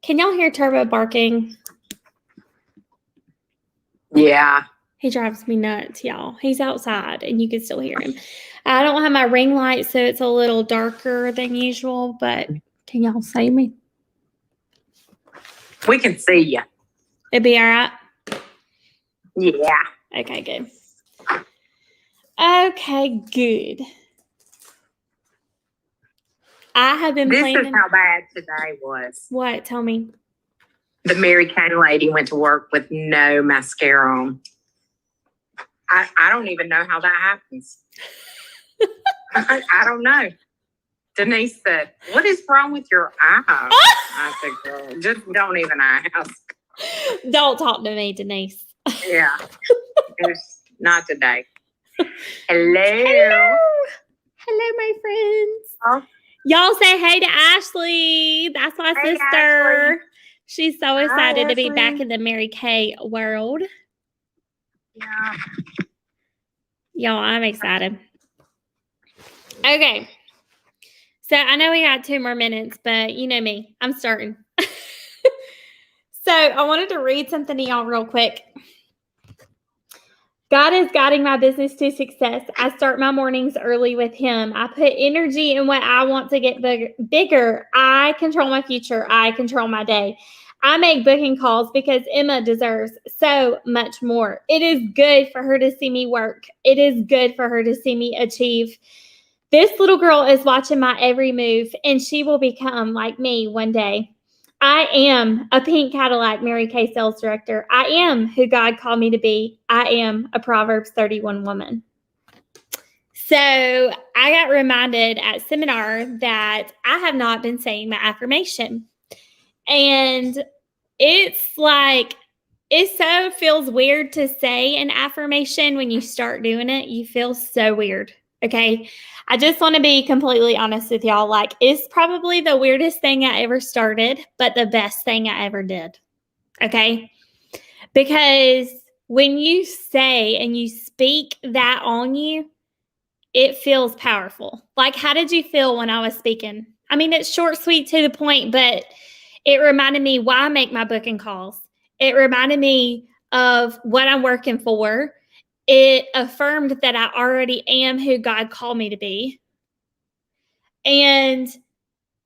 Can y'all hear Turbo barking? Yeah. He drives me nuts, y'all. He's outside, and you can still hear him. I don't have my ring light, so it's a little darker than usual, but can y'all see me? We can see you. It'd be all right? Yeah. Okay, good. Okay, good. I have been planning. This is how bad today was. What? Tell me. The Mary Kay lady went to work with no mascara on. I don't even know how that happens. I don't know. Denise said, "What is wrong with your eyes?" I said, "Girl, just don't even ask." Don't talk to me, Denise. Yeah. It's not today. Hello. Hello. Hello, my friends. Oh. Y'all say hey to Ashley. That's my Hey, sister. Ashley. She's so excited Hi, to be Ashley. back in the Mary Kay world. Yeah. Y'all, I'm excited. Okay. So I know we got 2 more minutes, but you know me. I'm starting. So I wanted to read something to y'all real quick. God is guiding my business to success. I start my mornings early with Him. I put energy in what I want to get bigger. I control my future. I control my day. I make booking calls because Emma deserves so much more. It is good for her to see me work. It is good for her to see me achieve. This little girl is watching my every move, and she will become like me one day. I am a pink Cadillac Mary Kay sales director. I am who God called me to be. I am a Proverbs 31 woman. So I got reminded at seminar that I have not been saying my affirmation. And it's like, it so feels weird to say an affirmation when you start doing it. You feel so weird. Okay. I just want to be completely honest with y'all. Like, it's probably the weirdest thing I ever started, but the best thing I ever did. Okay. Because when you say and you speak that on you, it feels powerful. Like, how did you feel when I was speaking? I mean, it's short, sweet, to the point, but it reminded me why I make my booking calls. It reminded me of what I'm working for. It affirmed that I already am who God called me to be. And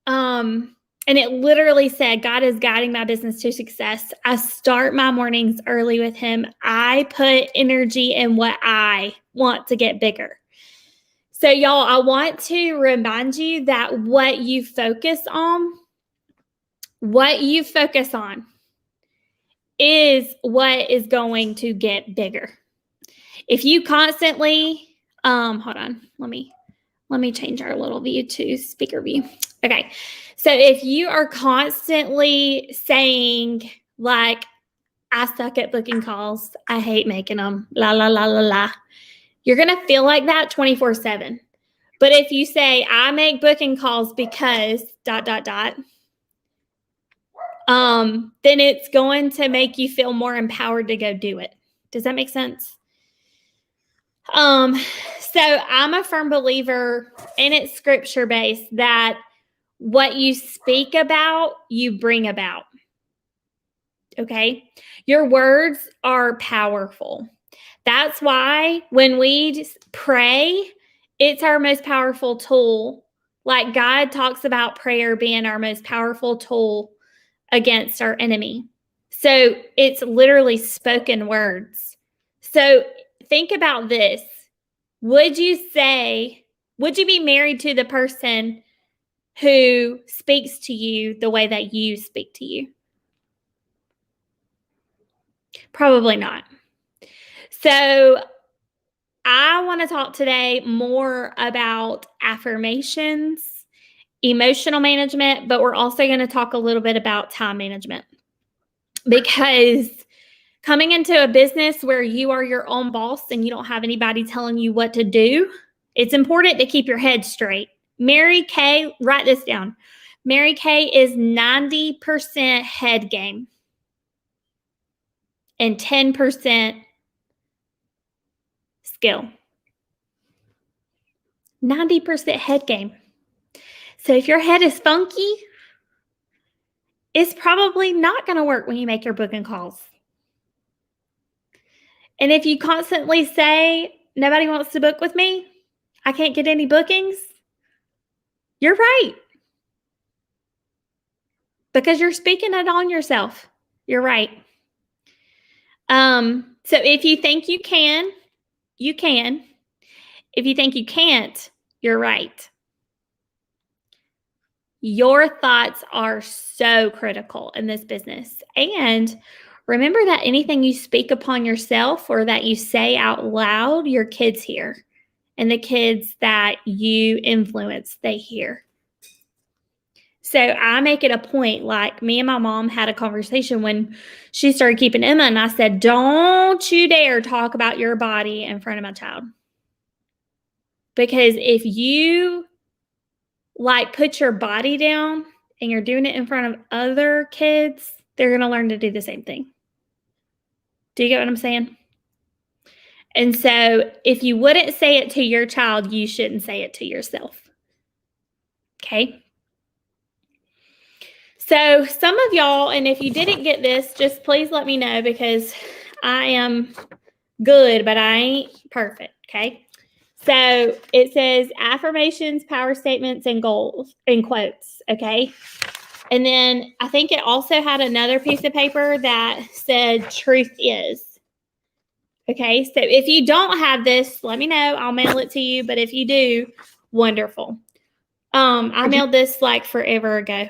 it literally said, God is guiding my business to success. I start my mornings early with Him. I put energy in what I want to get bigger. So, y'all, I want to remind you that what you focus on is what is going to get bigger. If you constantly, hold on, let me change our little view to speaker view. Okay. So if you are constantly saying like, I suck at booking calls, I hate making them, la, la, la, la, la, you're going to feel like that 24/7. But if you say, I make booking calls because ... then it's going to make you feel more empowered to go do it. Does that make sense? So I'm a firm believer, and it's scripture-based, that what you speak about, you bring about. Okay? Your words are powerful. That's why when we pray, it's our most powerful tool. Like, God talks about prayer being our most powerful tool against our enemy. So it's literally spoken words. So think about this. Would you be married to the person who speaks to you the way that you speak to you? Probably not. So I want to talk today more about affirmations, emotional management, but we're also going to talk a little bit about time management. Because coming into a business where you are your own boss and you don't have anybody telling you what to do, it's important to keep your head straight. Mary Kay, write this down. Mary Kay is 90% head game and 10% skill. 90% head game. So if your head is funky, it's probably not going to work when you make your booking calls. And if you constantly say, nobody wants to book with me, I can't get any bookings, you're right. Because you're speaking it on yourself. You're right. So if you think you can, you can. If you think you can't, you're right. Your thoughts are so critical in this business. And remember that anything you speak upon yourself or that you say out loud, your kids hear. And the kids that you influence, they hear. So I make it a point, like me and my mom had a conversation when she started keeping Emma, and I said, don't you dare talk about your body in front of my child. Because if you like put your body down and you're doing it in front of other kids, they're going to learn to do the same thing. Do you get what I'm saying? And so if you wouldn't say it to your child, you shouldn't say it to yourself. Okay? So some of y'all, and if you didn't get this, just please let me know because I am good, but I ain't perfect, okay? So it says affirmations, power statements, and goals in quotes, okay? And then I think it also had another piece of paper that said truth is. Okay, so if you don't have this, let me know. I'll mail it to you. But if you do, wonderful. I mailed this like forever ago.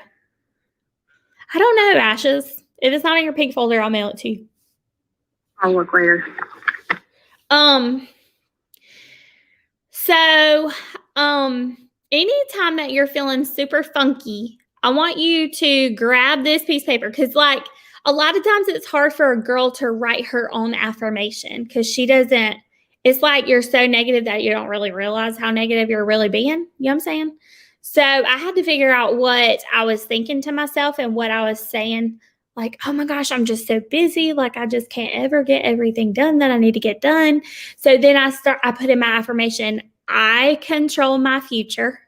I don't know, Ashes. If it's not in your pink folder, I'll mail it to you. I'll look later. So, anytime that you're feeling super funky, I want you to grab this piece of paper because, like, a lot of times it's hard for a girl to write her own affirmation because she doesn't. It's like you're so negative that you don't really realize how negative you're really being. You know what I'm saying? So I had to figure out what I was thinking to myself and what I was saying. Like, oh my gosh, I'm just so busy. Like, I just can't ever get everything done that I need to get done. So then I put in my affirmation, I control my future.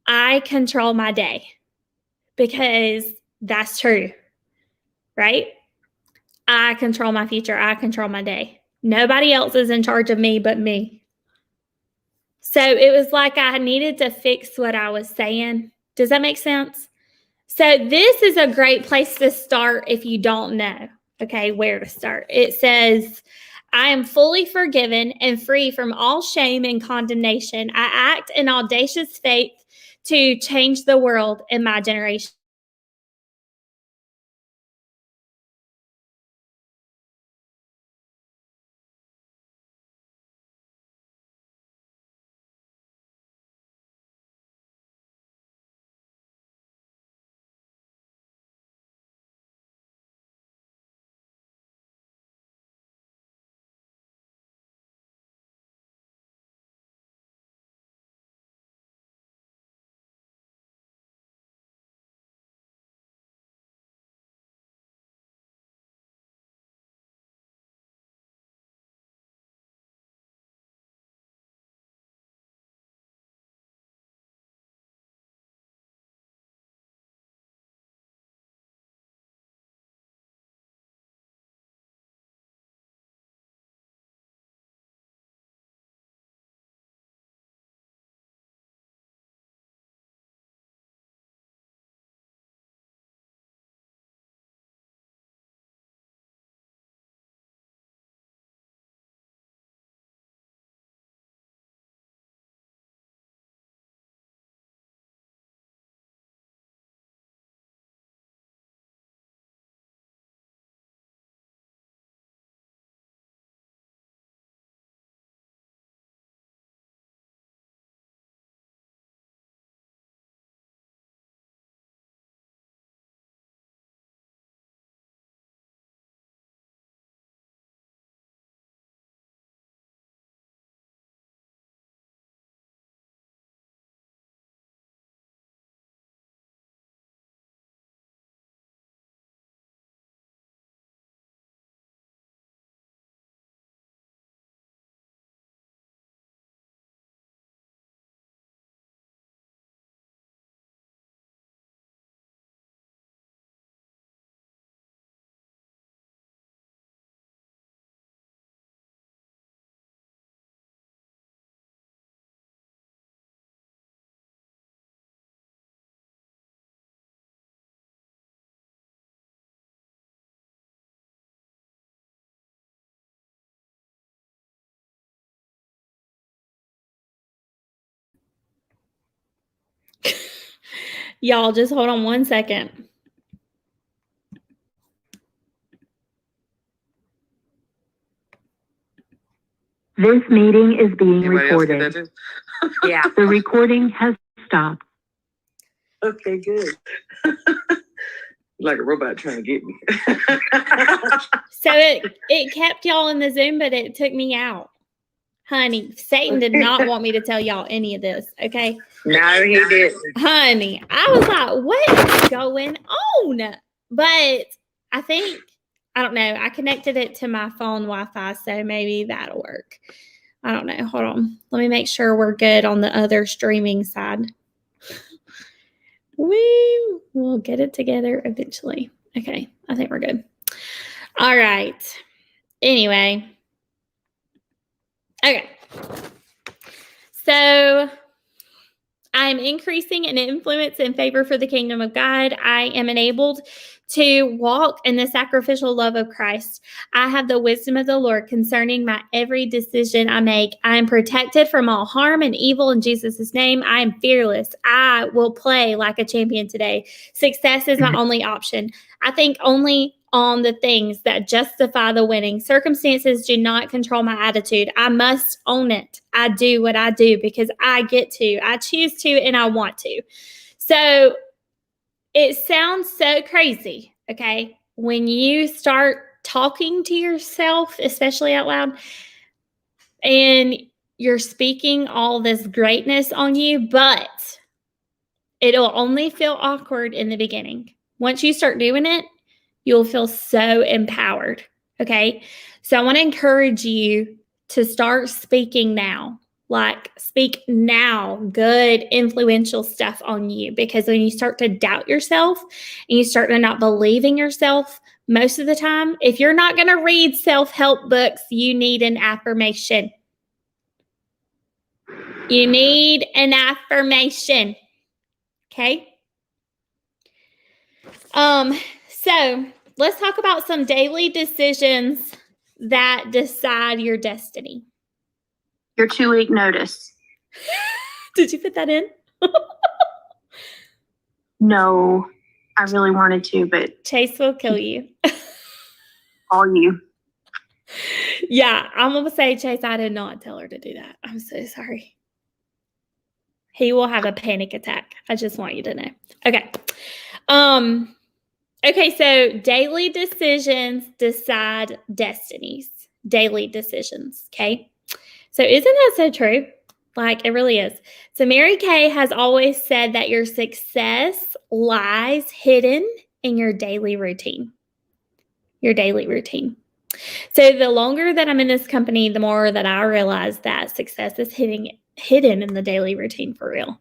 I control my day because that's true, right? I control my future. I control my day. Nobody else is in charge of me but me. So it was like I needed to fix what I was saying. Does that make sense? So this is a great place to start if you don't know, okay, where to start. It says, I am fully forgiven and free from all shame and condemnation. I act in audacious faith to change the world in my generation. Y'all just hold on one second. This meeting is being Anybody else get that recorded. too? Yeah. The recording has stopped. Okay, good. Like a robot trying to get me. So it kept y'all in the Zoom, but it took me out. Honey, Satan did not want me to tell y'all any of this, okay? No, he didn't. Honey, I was like, what is going on? But I think, I don't know, I connected it to my phone Wi-Fi, so maybe that'll work. I don't know. Hold on. Let me make sure we're good on the other streaming side. We will get it together eventually. Okay, I think we're good. All right. Anyway. Okay. So I'm increasing in influence and favor for the kingdom of God. I am enabled to walk in the sacrificial love of Christ. I have the wisdom of the Lord concerning my every decision I make. I am protected from all harm and evil in Jesus' name. I am fearless. I will play like a champion today. Success is my only option. I think only on the things that justify the winning. Circumstances do not control my attitude. I must own it. I do what I do because I get to. I choose to and I want to. So it sounds so crazy, okay? When you start talking to yourself, especially out loud, and you're speaking all this greatness on you, but it'll only feel awkward in the beginning. Once you start doing it, you'll feel so empowered, okay? So I want to encourage you to start speaking now. Like, speak now, good, influential stuff on you. Because when you start to doubt yourself and you start to not believe in yourself, most of the time, if you're not going to read self-help books, you need an affirmation. You need an affirmation, okay? So let's talk about some daily decisions that decide your destiny. Your 2-week notice. Did you put that in? No, I really wanted to, but Chase will kill you. all you. Yeah, I'm going to say, Chase, I did not tell her to do that. I'm so sorry. He will have a panic attack. I just want you to know. Okay. Okay, so daily decisions decide destinies. Daily decisions, okay? So isn't that so true? Like, it really is. So Mary Kay has always said that your success lies hidden in your daily routine. Your daily routine. So the longer that I'm in this company, the more that I realize that success is hidden in the daily routine for real.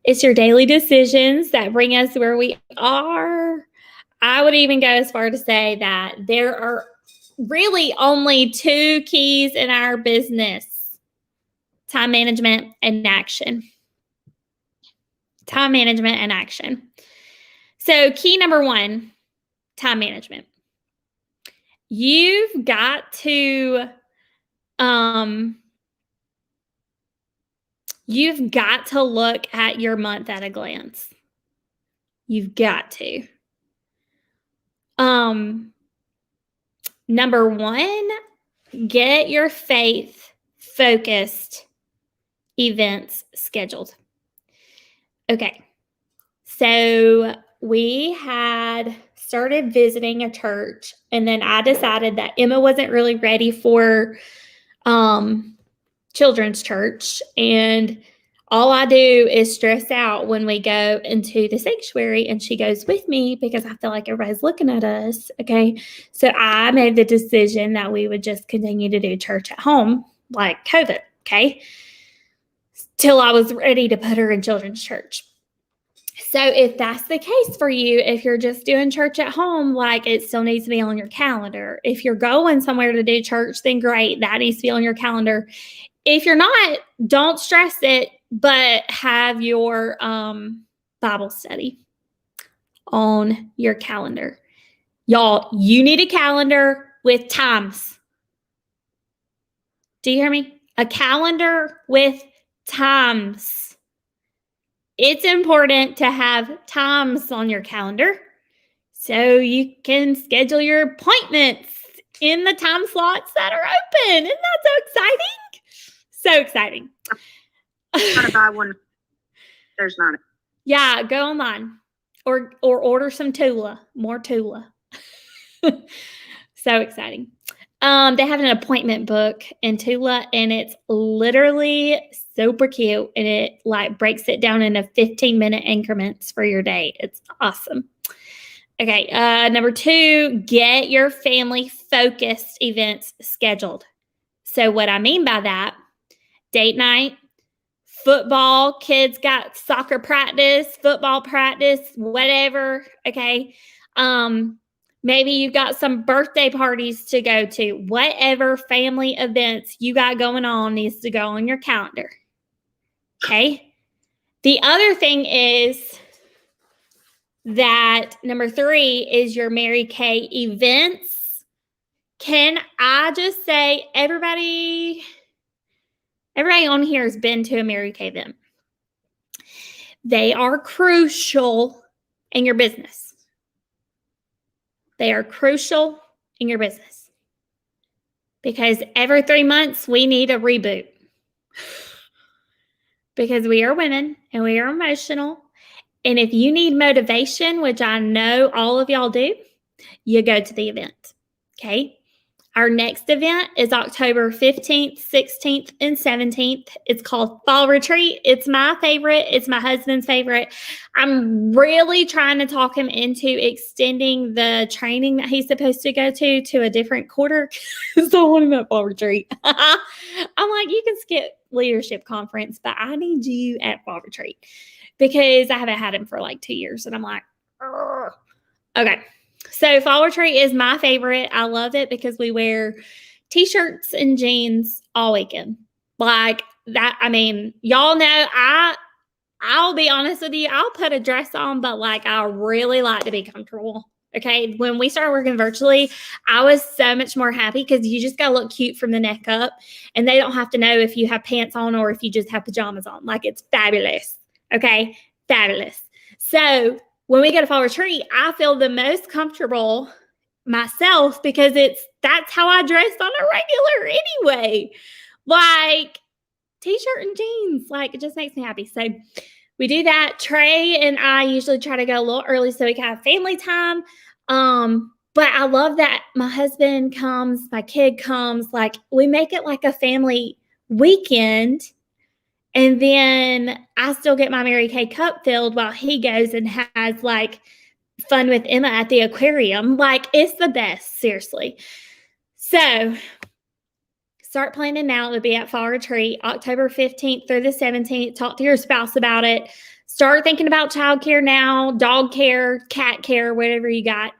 It's your daily decisions that bring us where we are. I would even go as far to say that there are really only 2 keys in our business: time management and action. Time management and action. So key number 1, time management. You've got to look at your month at a glance. You've got to. Number 1, get your faith-focused events scheduled. Okay, so we had started visiting a church, and then I decided that Emma wasn't really ready for children's church, and all I do is stress out when we go into the sanctuary, and she goes with me because I feel like everybody's looking at us, okay? So I made the decision that we would just continue to do church at home, like COVID, okay? Till I was ready to put her in children's church. So if that's the case for you, if you're just doing church at home, like, it still needs to be on your calendar. If you're going somewhere to do church, then great, that needs to be on your calendar. If you're not, don't stress it, but have your Bible study on your calendar. Y'all, you need a calendar with times. Do you hear me? A calendar with times. it's important to have times on your calendar so you can schedule your appointments in the time slots that are open. Isn't that so exciting? So exciting. Trying to buy one. There's not. Yeah, go online or order some Tula, more Tula. So exciting. They have an appointment book in Tula, and it's literally super cute, and it like breaks it down into 15-minute increments for your day. It's awesome. Okay, number 2, get your family focused events scheduled. So what I mean by that, date night, football, kids got soccer practice, football practice, whatever. Okay. Maybe you've got some birthday parties to go to. Whatever family events you got going on needs to go on your calendar. Okay. The other thing is that number 3 is your Mary Kay events. Can I just say everybody on here has been to a Mary Kay event. They are crucial in your business. They are crucial in your business because every 3 months we need a reboot because we are women and we are emotional. And if you need motivation, which I know all of y'all do, you go to the event. Okay. Our next event is October 15th, 16th, and 17th. It's called Fall Retreat. It's my favorite. It's my husband's favorite. I'm really trying to talk him into extending the training that he's supposed to go to a different quarter. So I want him at Fall Retreat. I'm like, you can skip leadership conference, but I need you at Fall Retreat because I haven't had him for like 2 years. And I'm like, ugh. Okay. So Fall Retreat is my favorite. I love it because we wear t-shirts and jeans all weekend. Like that. I mean, y'all know I'll be honest with you. I'll put a dress on, but like I really like to be comfortable. Okay. When we started working virtually, I was so much more happy because you just got to look cute from the neck up and they don't have to know if you have pants on or if you just have pajamas on. Like it's fabulous. Okay. Fabulous. So when we go to Fall Retreat, I feel the most comfortable myself because that's how I dress on a regular anyway. Like t-shirt and jeans, like it just makes me happy. So we do that. Trey and I usually try to go a little early so we can have family time. But I love that my husband comes, my kid comes, like we make it like a family weekend. And then I still get my Mary Kay cup filled while he goes and has like fun with Emma at the aquarium. Like it's the best, seriously. So start planning now. It'll be at Fall Retreat, October 15th through the 17th. Talk to your spouse about it. Start thinking about childcare now, dog care, cat care, whatever you got.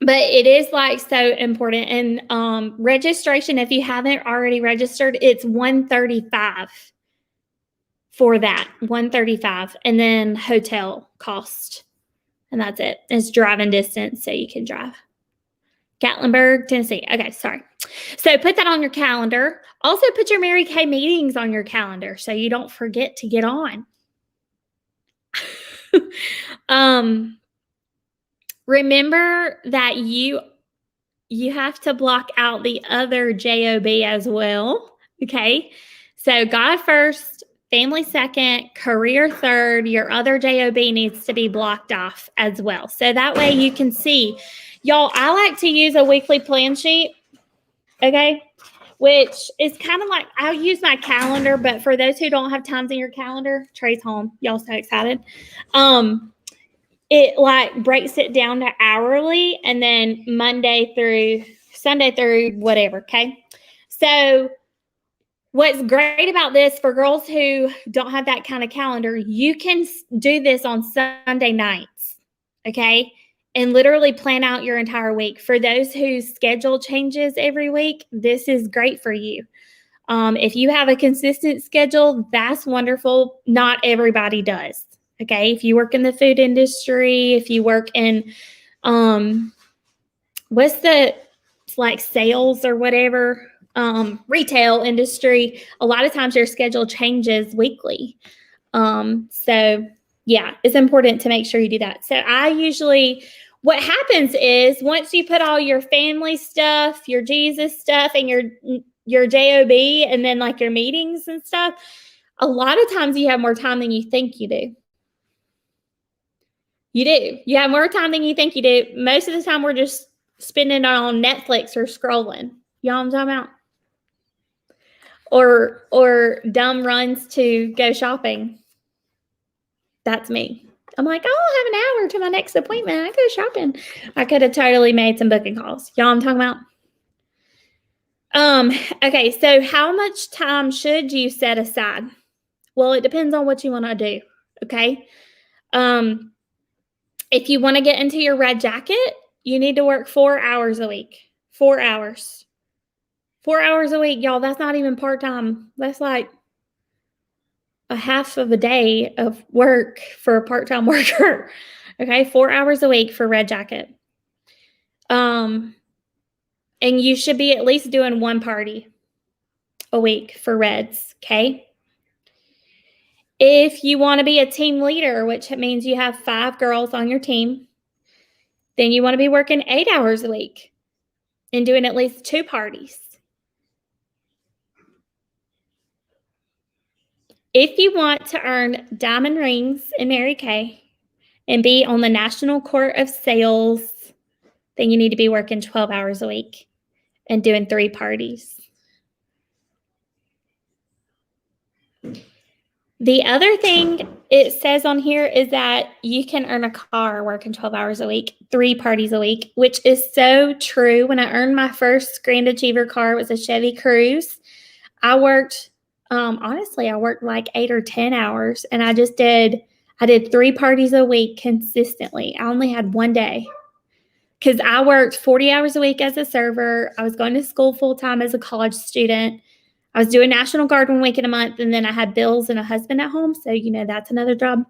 But it is like so important. And registration, if you haven't already registered, it's $135 for that, $135, and then hotel cost, and that's it. It's driving distance, so you can drive. Gatlinburg, Tennessee. Okay, sorry. So put that on your calendar. Also put your Mary Kay meetings on your calendar so you don't forget to get on. Remember that you have to block out the other JOB as well. Okay. So God first, family second, career third, your other JOB needs to be blocked off as well. So that way you can see. Y'all, I like to use a weekly plan sheet. Okay. Which is kind of like, I'll use my calendar, but for those who don't have times in your calendar, Trey's home. Y'all so excited. It like breaks it down to hourly and then Monday through Sunday through whatever. Okay. So what's great about this for girls who don't have that kind of calendar, you can do this on Sunday nights. Okay. And literally plan out your entire week. For those whose schedule changes every week, this is great for you. If you have a consistent schedule, that's wonderful. Not everybody does. Okay. If you work in the food industry, if you work in, what's the like sales or whatever, retail industry, a lot of times your schedule changes weekly. So yeah, it's important to make sure you do that. So what happens is once you put all your family stuff, your Jesus stuff, and your JOB, and then like your meetings and stuff, a lot of times you have more time than you think you do. You do. You have more time than you think you do. Most of the time we're just spending it on Netflix or scrolling. You know what I'm talking about? Or dumb runs to go shopping. That's me. I'm like, oh, I'll have an hour to my next appointment. I go shopping. I could have totally made some booking calls. Y'all know what I'm talking about? Okay, so how much time should you set aside? Well, it depends on what you want to do. Okay. If you want to get into your red jacket, you need to work 4 hours a week. 4 hours. 4 hours a week, y'all. That's not even part-time. That's like a half of a day of work for a part-time worker. Okay, 4 hours a week for red jacket. And you should be at least doing one party a week for reds, okay? If you want to be a team leader, which means you have 5 girls on your team, then you want to be working 8 hours a week and doing at least 2 parties. If you want to earn diamond rings in Mary Kay and be on the National Court of Sales, then you need to be working 12 hours a week and doing 3 parties. The other thing it says on here is that you can earn a car working 12 hours a week, 3 parties a week, which is so true. When I earned my first Grand Achiever car, it was a Chevy Cruze. I worked like 8 or 10 hours, and I did 3 parties a week consistently. I only had one day because I worked 40 hours a week as a server. I was going to school full time as a college student. I was doing National Guard 1 week in a month, and then I had bills and a husband at home. So, that's another job.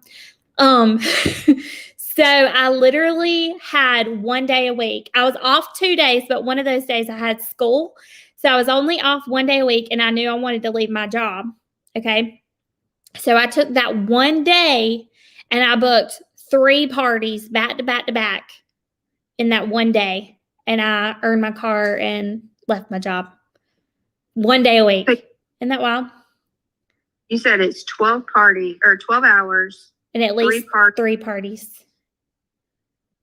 So I literally had 1 day a week. I was off 2 days, but one of those days I had school. So I was only off 1 day a week, and I knew I wanted to leave my job. Okay. So I took that 1 day and I booked 3 parties back to back to back in that 1 day. And I earned my car and left my job 1 day a week. Isn't that wild? You said it's 12 hours. And at least 3 parties.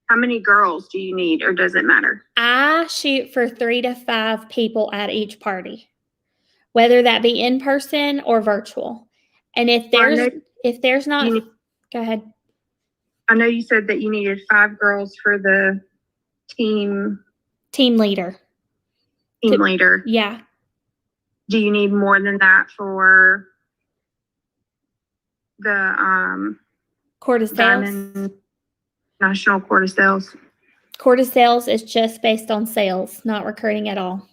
How many girls do you need, or does it matter? I shoot for 3 to 5 people at each party, whether that be in person or virtual. And if there's not, go ahead. I know you said that you needed 5 girls for the team leader. Team leader. Yeah. Do you need more than that for the Court of Sales? Diamond National Court of Sales? Court of Sales is just based on sales, not recruiting at all.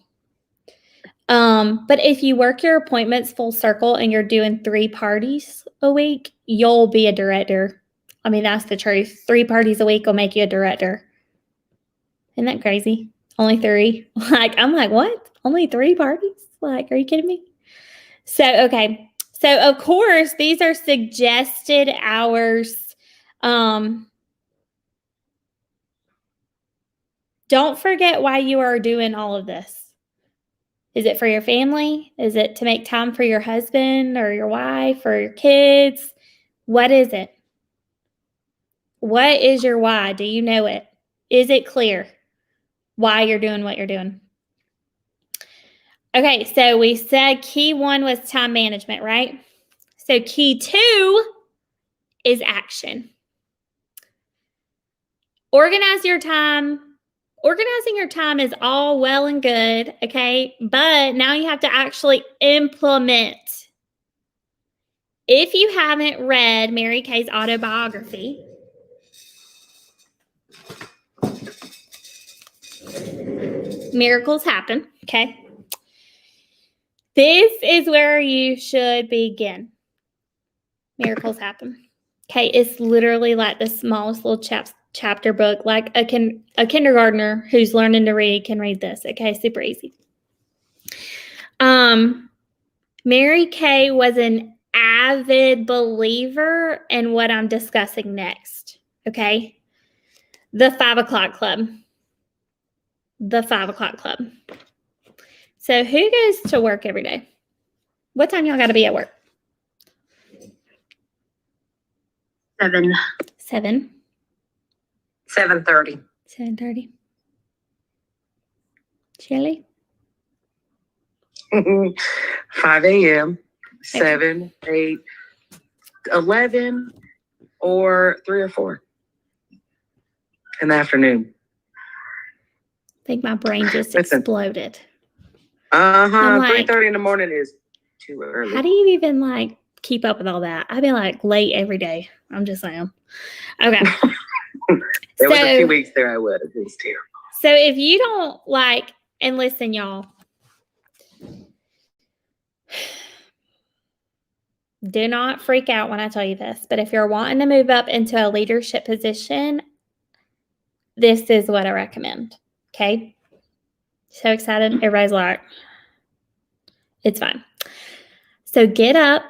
But if you work your appointments full circle and you're doing 3 parties a week, you'll be a director. I mean, that's the truth. 3 parties a week will make you a director. Isn't that crazy? Only 3. I'm like, what? Only 3 parties? Are you kidding me? So, okay. So, of course, these are suggested hours. Don't forget why you are doing all of this. Is it for your family? Is it to make time for your husband or your wife or your kids? What is it? What is your why? Do you know it? Is it clear why you're doing what you're doing? Okay, so we said key 1 was time management, right? So key 2 is action. Organize your time. Organizing your time is all well and good, okay? But now you have to actually implement. If you haven't read Mary Kay's autobiography, Miracles Happen, okay? This is where you should begin. Miracles Happen. Okay, it's literally like the smallest little chapter book, like a kindergartner who's learning to read can read this. Okay, super easy. Mary Kay was an avid believer in what I'm discussing next. Okay. The 5 o'clock club. The 5 o'clock club. So who goes to work every day? What time y'all got to be at work? 7. 7. 7:30. 7:30. Shelley? 5 a.m., 7, 8, 11, or 3 or 4 in the afternoon. I think my brain just Listen. exploded. I'm like, 3:30 in the morning is too early. How do you even like keep up with all that? I'd be like late every day. I'm just saying. Okay. There was a few So- weeks there I would. It was terrible. So if you don't like, and listen, y'all, do not freak out when I tell you this, but if you're wanting to move up into a leadership position, this is what I recommend. Okay. So excited. Everybody's like, it's fine. So get up,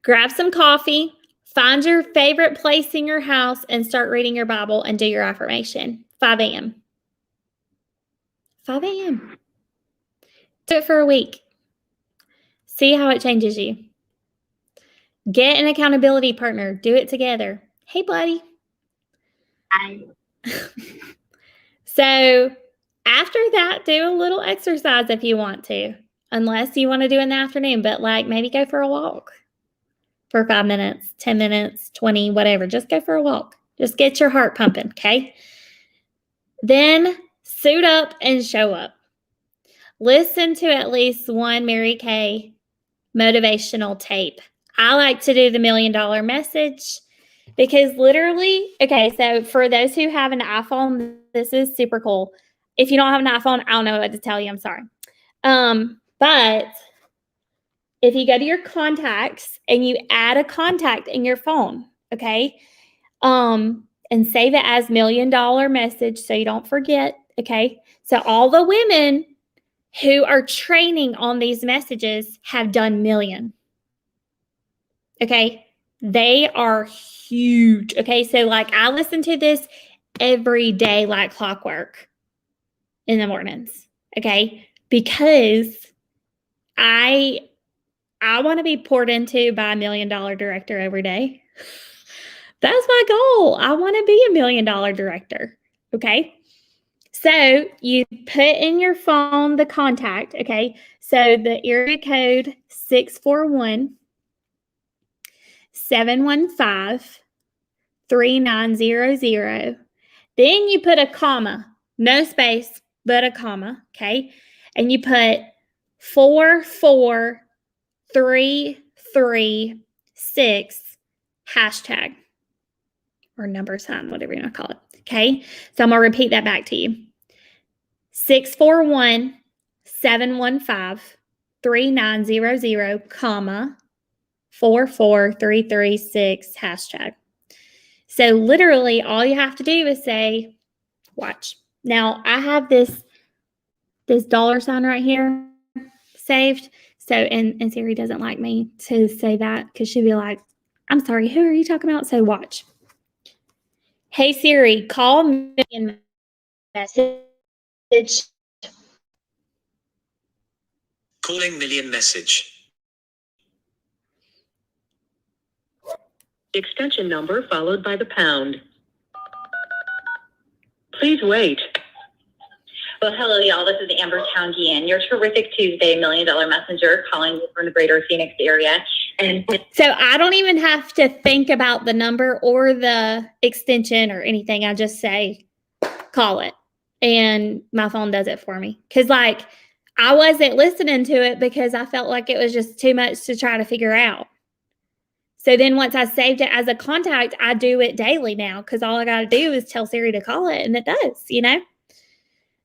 grab some coffee, find your favorite place in your house, and start reading your Bible and do your affirmation. 5 a.m. 5 a.m. Do it for a week. See how it changes you. Get an accountability partner. Do it together. Hey, buddy. So after that, do a little exercise if you want to, unless you want to do it in the afternoon, but like maybe go for a walk for 5 minutes, 10 minutes, 20, whatever. Just go for a walk. Just get your heart pumping, okay? Then suit up and show up. Listen to at least one Mary Kay motivational tape. I like to do the $1 Million Message because literally, okay, so for those who have an iPhone, this is super cool. If you don't have an iPhone, I don't know what to tell you. I'm sorry. But if you go to your contacts and you add a contact in your phone, okay, and save it as $1 Million Message so you don't forget, okay? So all the women who are training on these messages have done million. Okay. They are huge. Okay. So like I listen to this every day like clockwork in the mornings. Okay. Because I want to be poured into by $1 Million Director every day. That's my goal. I want to be $1 Million Director. Okay. So you put in your phone the contact, okay? So the area code 641-715-3900. Then you put a comma, no space, but a comma, okay? And you put 44336 hashtag or number sign, whatever you want to call it, okay? So I'm going to repeat that back to you. 641-715-3900, comma, 44336 hashtag. So literally all you have to do is say, watch. Now I have this $sign right here saved. So, and Siri doesn't like me to say that because she'd be like, I'm sorry, who are you talking about? So watch. Hey Siri, call Million Message. Calling Million Message. Extension number followed by the pound. Please wait. Well, hello, y'all. This is Amber Towngian, your terrific Tuesday $1 Million Messenger calling you from the greater Phoenix area. And So I don't even have to think about the number or the extension or anything. I just say, call it. And my phone does it for me. Because, like, I wasn't listening to it because I felt like it was just too much to try to figure out. So then once I saved it as a contact, I do it daily now because all I got to do is tell Siri to call it, and it does, you know?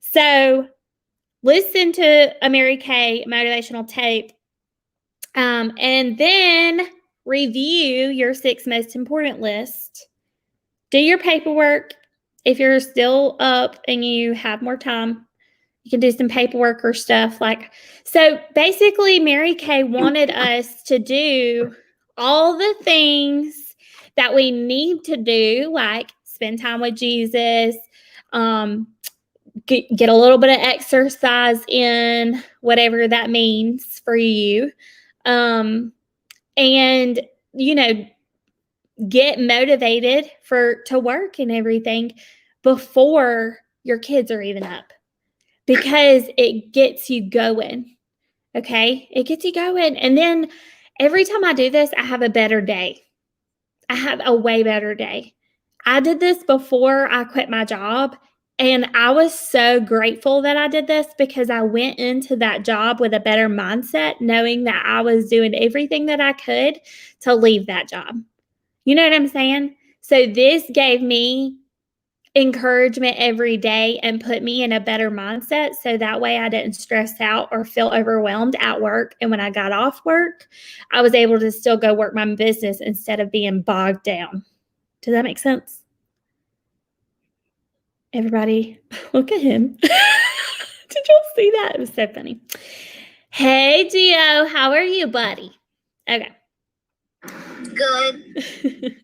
So listen to a Mary Kay motivational tape, and then review your 6 most important list. Do your paperwork. If you're still up and you have more time, you can do some paperwork or stuff like. So basically, Mary Kay wanted us to do all the things that we need to do, like spend time with Jesus, get a little bit of exercise in, whatever that means for you. And, get motivated to work and everything before your kids are even up, because it gets you going. Okay. It gets you going. And then every time I do this, I have a better day. I have a way better day. I did this before I quit my job, and I was so grateful that I did this, because I went into that job with a better mindset, knowing that I was doing everything that I could to leave that job. You know what I'm saying? So this gave me encouragement every day and put me in a better mindset, so that way I didn't stress out or feel overwhelmed at work. And when I got off work, I was able to still go work my business instead of being bogged down. Does that make sense? Everybody, look at him. Did y'all see that? It was so funny. Hey, Gio, how are you, buddy? Okay. Good.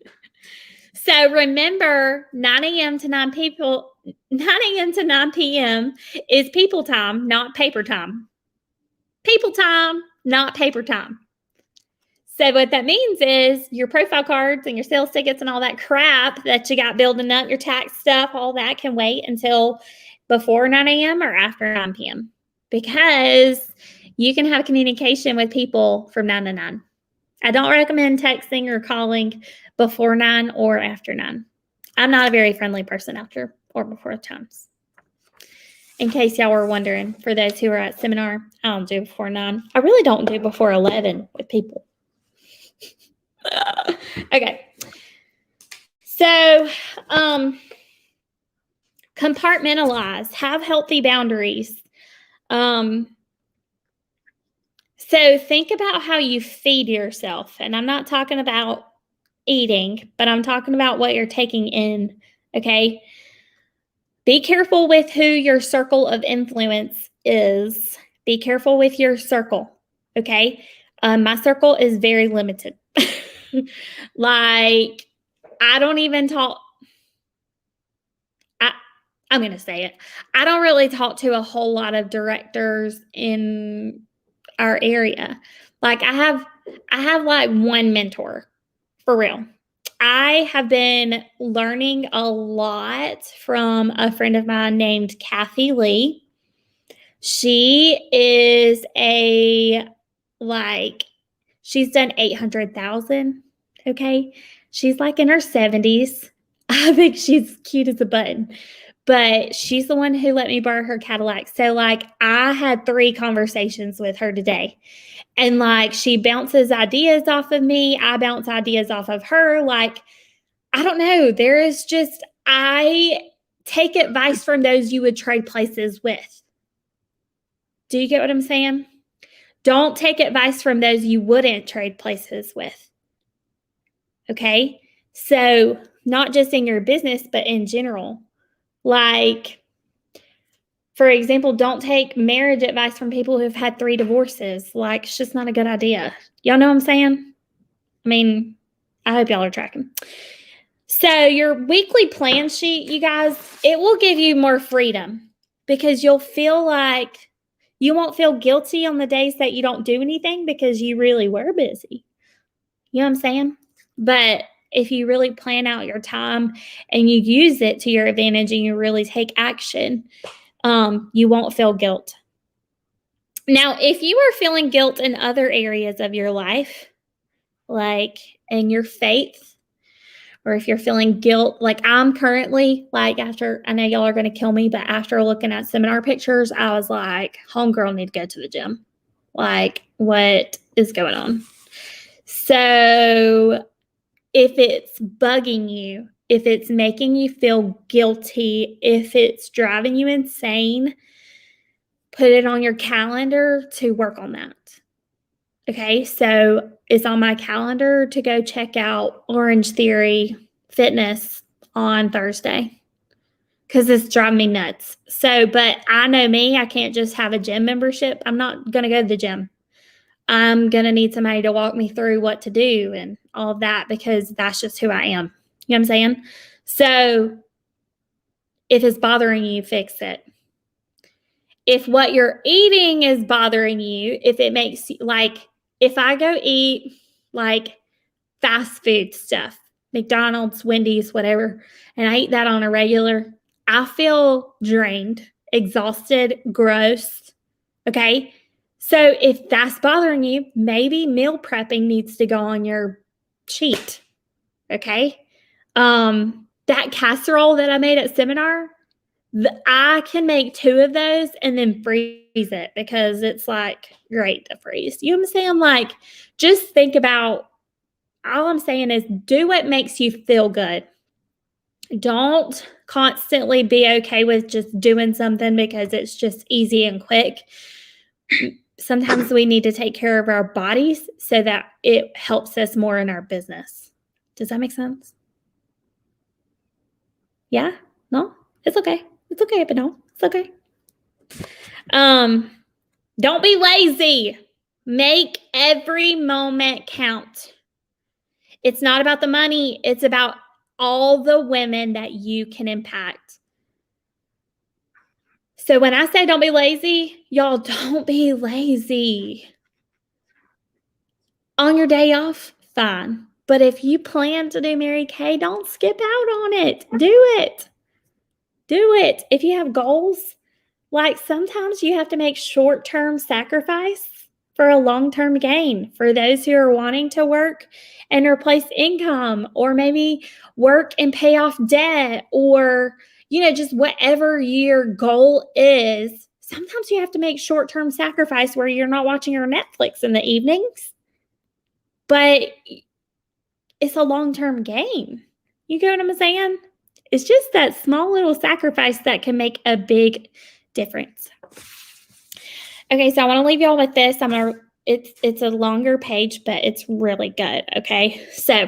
So remember, 9 a.m. to 9 p.m. is people time, not paper time. People time, not paper time. So what that means is your profile cards and your sales tickets and all that crap that you got building up, your tax stuff, all that can wait until before 9 a.m. or after 9 p.m. because you can have communication with people from 9 to 9. I don't recommend texting or calling before 9 or after 9. I'm not a very friendly person after or before times. In case y'all were wondering, for those who are at seminar, I don't do before 9. I really don't do before 11 with people. Okay. So, compartmentalize, have healthy boundaries. So think about how you feed yourself. And I'm not talking about eating, but I'm talking about what you're taking in. Okay. Be careful with who your circle of influence is. Be careful with your circle. Okay. My circle is very limited. Like, I don't even talk. I'm going to say it. I don't really talk to a whole lot of directors in our area. Like, I have like one mentor, for real. I have been learning a lot from a friend of mine named Kathy Lee. She is she's done 800,000. Okay. She's like in her 70s. I think she's cute as a button, but she's the one who let me borrow her Cadillac. So like, I had 3 conversations with her today, and like, she bounces ideas off of me. I bounce ideas off of her. Like, I don't know. I take advice from those you would trade places with. Do you get what I'm saying? Don't take advice from those you wouldn't trade places with. Okay. So not just in your business, but in general. Like, for example, don't take marriage advice from people who've had 3 divorces. Like, it's just not a good idea. Y'all know what I'm saying? I mean, I hope y'all are tracking. So your weekly plan sheet, you guys, it will give you more freedom, because you'll feel like you won't feel guilty on the days that you don't do anything because you really were busy. You know what I'm saying? But if you really plan out your time and you use it to your advantage and you really take action, you won't feel guilt. Now, if you are feeling guilt in other areas of your life, like in your faith, or if you're feeling guilt, like I'm currently, like, after, I know y'all are going to kill me, but after looking at seminar pictures, I was like, homegirl need to go to the gym. Like, what is going on? So if it's bugging you, if it's making you feel guilty, if it's driving you insane, put it on your calendar to work on that. Okay, so it's on my calendar to go check out Orange Theory Fitness on Thursday, because it's driving me nuts. So, but I know me, I can't just have a gym membership. I'm not going to go to the gym. I'm going to need somebody to walk me through what to do and all of that because that's just who I am. You know what I'm saying? So if it's bothering you, fix it. If what you're eating is bothering you, if it makes you, like, if I go eat like fast food stuff, McDonald's, Wendy's, whatever, and I eat that on a regular, I feel drained, exhausted, gross. Okay. So if that's bothering you, maybe meal prepping needs to go on your sheet. Okay. That casserole that I made at seminar, I can make 2 of those and then freeze it because it's like great to freeze. You know what I'm saying? Like, just think about, all I'm saying is do what makes you feel good. Don't constantly be okay with just doing something because it's just easy and quick. Sometimes we need to take care of our bodies so that it helps us more in our business. Does that make sense? Yeah? No? It's okay. It's okay if it don't. It's okay. Don't be lazy. Make every moment count. It's not about the money. It's about all the women that you can impact. So when I say don't be lazy, y'all don't be lazy. On your day off, fine. But if you plan to do Mary Kay, don't skip out on it. Do it. Do it. If you have goals, like sometimes you have to make short-term sacrifice for a long-term gain. For those who are wanting to work and replace income, or maybe work and pay off debt, or, you know, just whatever your goal is, sometimes you have to make short-term sacrifice where you're not watching your Netflix in the evenings, but it's a long-term gain. You get what I'm saying? It's just that small little sacrifice that can make a big difference. Okay, so I want to leave y'all with this. It's a longer page, but it's really good. Okay, so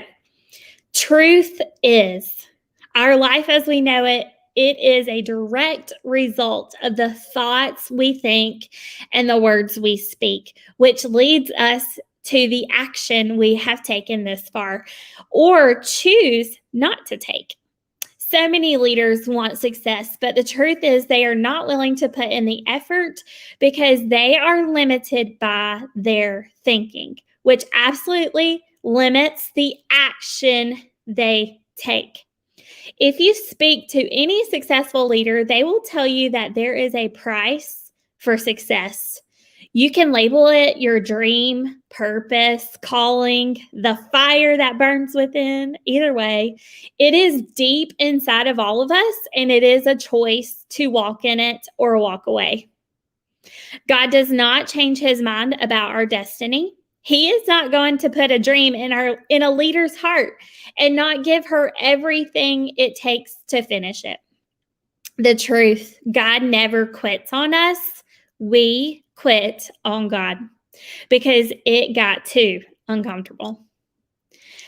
truth is, our life as we know it, it is a direct result of the thoughts we think and the words we speak, which leads us to the action we have taken this far or choose not to take. So many leaders want success, but the truth is they are not willing to put in the effort because they are limited by their thinking, which absolutely limits the action they take. If you speak to any successful leader, they will tell you that there is a price for success. You can label it your dream, purpose, calling, the fire that burns within. Either way, it is deep inside of all of us, and it is a choice to walk in it or walk away. God does not change his mind about our destiny. He is not going to put a dream in a leader's heart and not give her everything it takes to finish it. The truth, God never quits on us. We quit on God because it got too uncomfortable.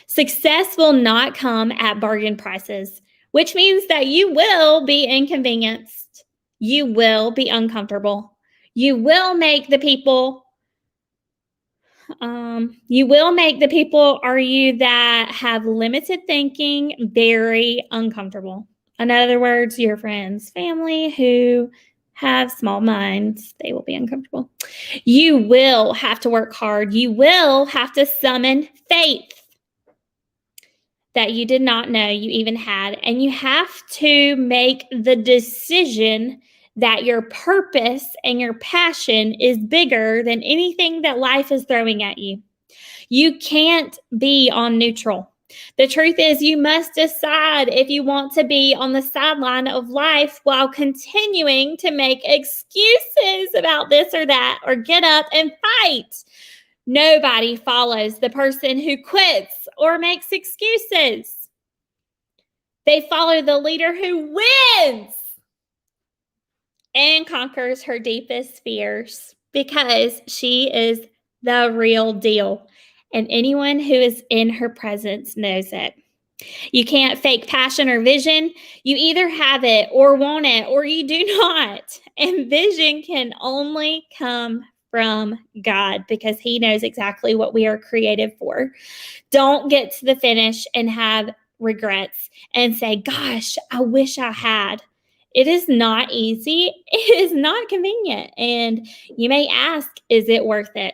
Success will not come at bargain prices, which means that you will be inconvenienced. You will be uncomfortable. You will make the people that have limited thinking very uncomfortable. In other words, your friends, family who have small minds, they will be uncomfortable. You will have to work hard. You will have to summon faith that you did not know you even had. And you have to make the decision that your purpose and your passion is bigger than anything that life is throwing at you. You can't be on neutral. The truth is, you must decide if you want to be on the sideline of life while continuing to make excuses about this or that, or get up and fight. Nobody follows the person who quits or makes excuses. They follow the leader who wins and conquers her deepest fears because she is the real deal. And anyone who is in her presence knows it. You can't fake passion or vision. You either have it or want it, or you do not. And vision can only come from God because He knows exactly what we are created for. Don't get to the finish and have regrets and say, gosh, I wish I had. It is not easy. It is not convenient. And you may ask, is it worth it?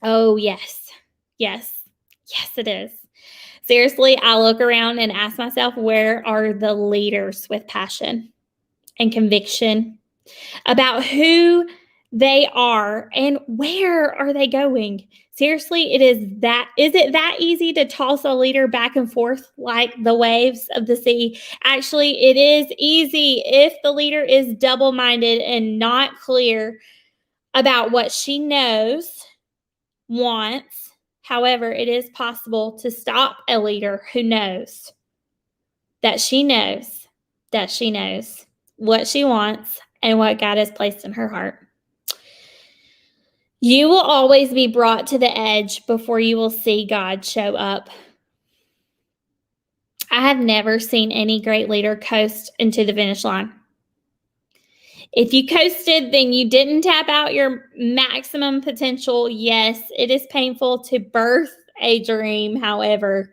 Oh, yes. Yes. Yes, it is. Seriously, I look around and ask myself, where are the leaders with passion and conviction about who they are and where are they going? Seriously, is it that easy to toss a leader back and forth like the waves of the sea? Actually, it is easy if the leader is double-minded and not clear about what she knows, wants. However, it is possible to stop a leader who knows that she knows what she wants and what God has placed in her heart. You will always be brought to the edge before you will see God show up. I have never seen any great leader coast into the finish line. If you coasted, then you didn't tap out your maximum potential. Yes, it is painful to birth a dream. However,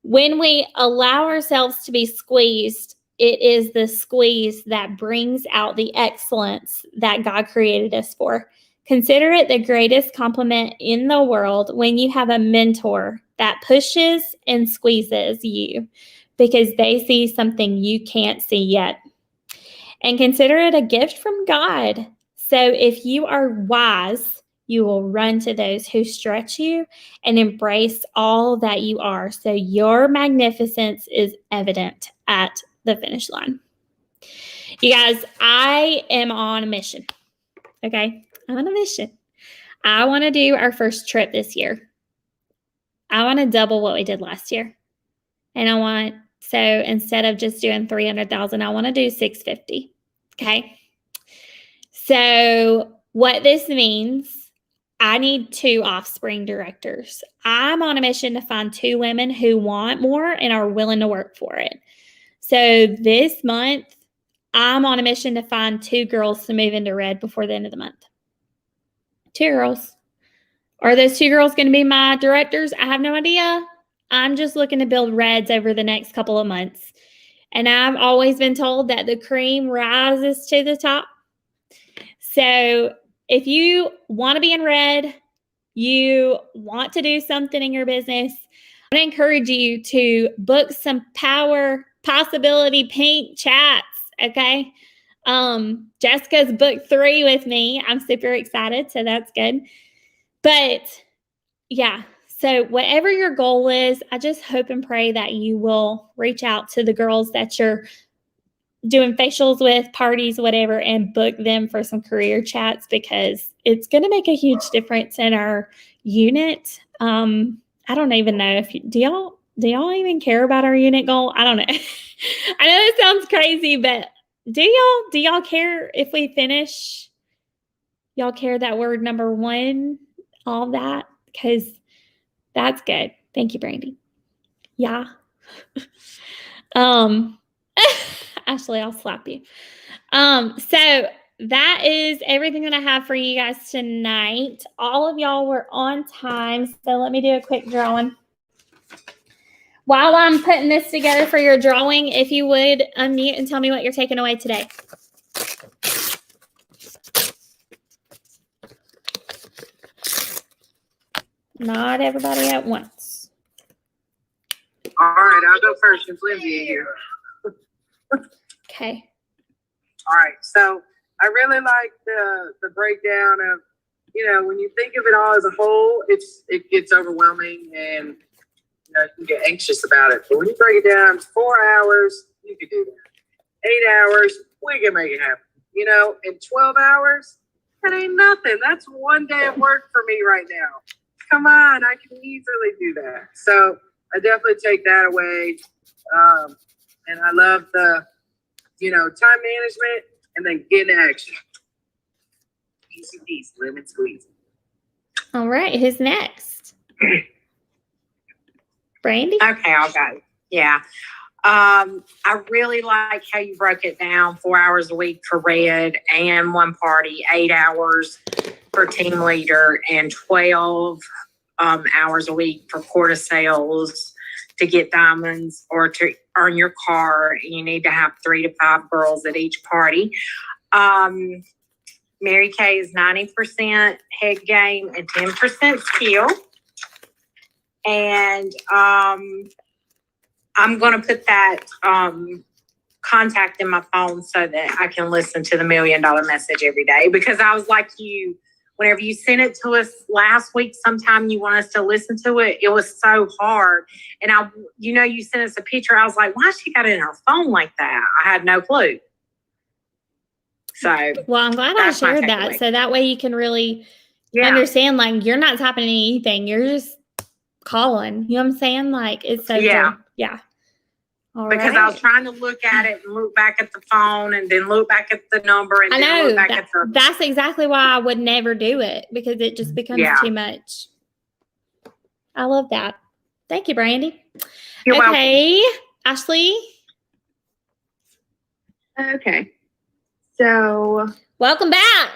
when we allow ourselves to be squeezed, it is the squeeze that brings out the excellence that God created us for. Consider it the greatest compliment in the world when you have a mentor that pushes and squeezes you because they see something you can't see yet. And consider it a gift from God. So if you are wise, you will run to those who stretch you and embrace all that you are. So your magnificence is evident at the finish line. You guys, I am on a mission. Okay? I'm on a mission. I want to do our first trip this year. I want to double what we did last year. And so instead of just doing 300,000, I want to do 650. Okay. So what this means, I need 2 offspring directors. I'm on a mission to find 2 women who want more and are willing to work for it. So this month, I'm on a mission to find 2 girls to move into Red before the end of the month. 2 girls. Are those 2 girls going to be my directors? I have no idea. I'm just looking to build Reds over the next couple of months. And I've always been told that the cream rises to the top. So if you want to be in Red, you want to do something in your business, I want to encourage you to book some Power Possibility Pink chats, okay? Jessica's booked 3 with me. I'm super excited, so that's good. But yeah, so whatever your goal is, I just hope and pray that you will reach out to the girls that you're doing facials with, parties, whatever, and book them for some career chats because it's going to make a huge difference in our unit. I don't even know if do y'all even care about our unit goal? I don't know. I know it sounds crazy, but do y'all care if we finish? Y'all care that we're number 1, all that? Because that's good. Thank you, Brandy. Yeah. Ashley, I'll slap you. So that is everything that I have for you guys tonight. All of y'all were on time. So let me do a quick drawing. While I'm putting this together for your drawing, if you would unmute and tell me what you're taking away today. Not everybody at once. All right, I'll go first since Lindsay is here. Okay. All right, so I really like the breakdown of, when you think of it all as a whole, it gets overwhelming and you can get anxious about it. But when you break it down, 4 hours, you can do that. 8 hours, we can make it happen. In 12 hours, that ain't nothing. That's 1 day of work for me right now. Come on, I can easily do that. So I definitely take that away. And I love the, time management and then get in action. Easy peasy, lemon squeeze. All right, who's next? Brandy? Okay, I'll go. Yeah. I really like how you broke it down, 4 hours a week for Red and one party, 8 hours. for team leader and 12 hours a week for quarter sales to get diamonds or to earn your car. You need to have 3 to 5 girls at each party. Mary Kay is 90% head game and 10% skill. And I'm going to put that contact in my phone so that I can listen to the $1 Million Message every day, because I was like you, whenever you sent it to us last week, sometime you want us to listen to it. It was so hard. And you sent us a picture. I was like, why she got it in her phone like that? I had no clue. So, well, I'm glad I that's my shared that. takeaway. So that way you can really yeah. understand, like, you're not typing anything. You're just calling. You know what I'm saying? Like, it's so Yeah. good. Yeah. All Because right. I was trying to look at it and look back at the phone and then look back at the number and I then know look back at the. that's exactly why I would never do it, because it just becomes Yeah. too much. I love that. Thank you, Brandy. You're welcome. Okay, Ashley, Okay. So, welcome back.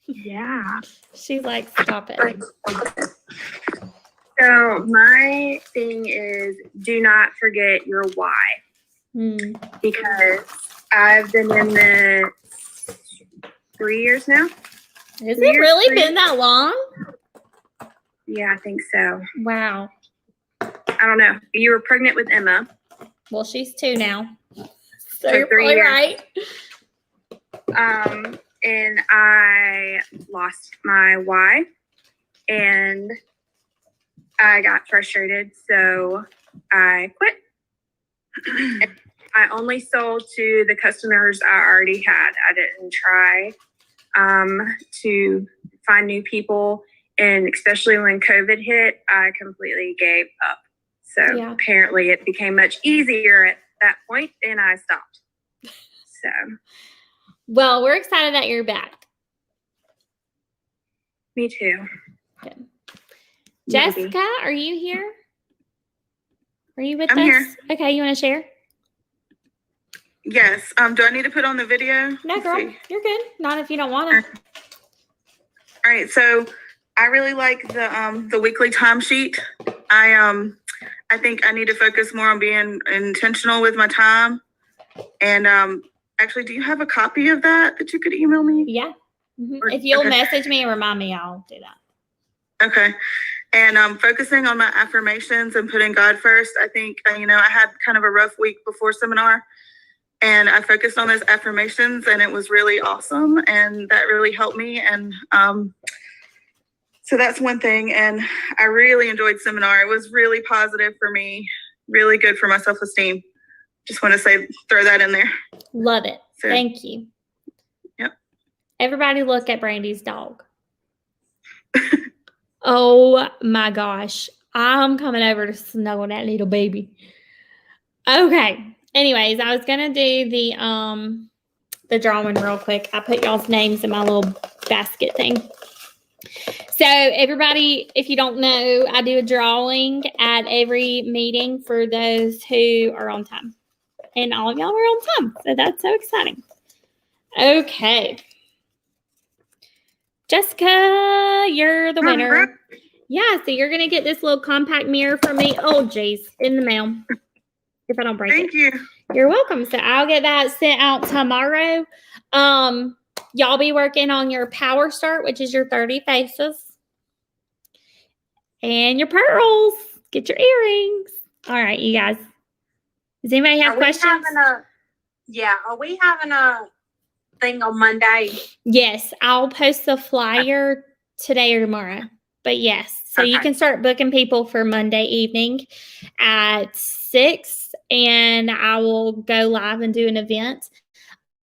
yeah. She's like, stop it. So, my thing is do not forget your why, because I've been in this 3 years now. Has it really been that long? Yeah, I think so. Wow. I don't know. You were pregnant with Emma. Well, she's 2 now. So For you're 3 probably years. right. And I lost my why, and I got frustrated, so I quit. I only sold to the customers I already had. I didn't try to find new people, and especially when COVID hit, I completely gave up. So Yeah. apparently it became much easier at that point, and I stopped. So Well, we're excited that you're back. me too. Good. Maybe. Jessica, are you here? Are you with I'm us? here. Okay, you want to share? Yes. Do I need to put on the video? No, Let's girl, see. you're good. Not if you don't want to. All right. So I really like the weekly timesheet. I think I need to focus more on being intentional with my time. And actually, do you have a copy of that you could email me? Yeah. Mhm. Or- If you'll okay. message me and remind me, I'll do that. Okay. And focusing on my affirmations and putting God first. I think, I had kind of a rough week before seminar, and I focused on those affirmations, and it was really awesome. And that really helped me. And so that's one thing. And I really enjoyed seminar. It was really positive for me, really good for my self-esteem. Just want to throw that in there. Love it. So, Thank you. Yep. Everybody look at Brandy's dog. Oh my gosh. I'm coming over to snuggle that little baby. Okay. Anyways, I was gonna do the drawing real quick. I put y'all's names in my little basket thing. So everybody, if you don't know, I do a drawing at every meeting for those who are on time. And all of y'all are on time. So that's so exciting. Okay. Jessica, you're the winner. Yeah, so you're going to get this little compact mirror from me. Oh, geez, in the mail. If I don't break Thank it. you. You're welcome. So I'll get that sent out tomorrow. Y'all be working on your power start, which is your 30 faces. And your pearls. Get your earrings. All right, you guys. Does anybody have questions? Are we having a thing on Monday? Yes, I'll post the flyer today or tomorrow. But yes, so you Okay. can start booking people for Monday evening at 6, and I will go live and do an event.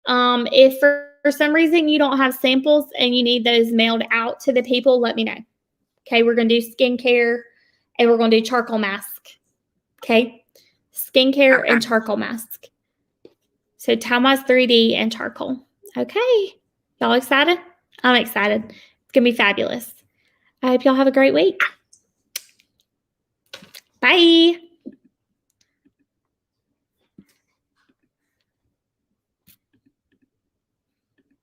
If for some reason you don't have samples and you need those mailed out to the people, let me know. Okay, we're going to do skincare and we're going to do charcoal mask. Okay, skincare Okay. and charcoal mask. So Timeless 3D and charcoal. Okay, y'all excited? I'm excited. It's going to be fabulous. I hope y'all have a great week. Bye.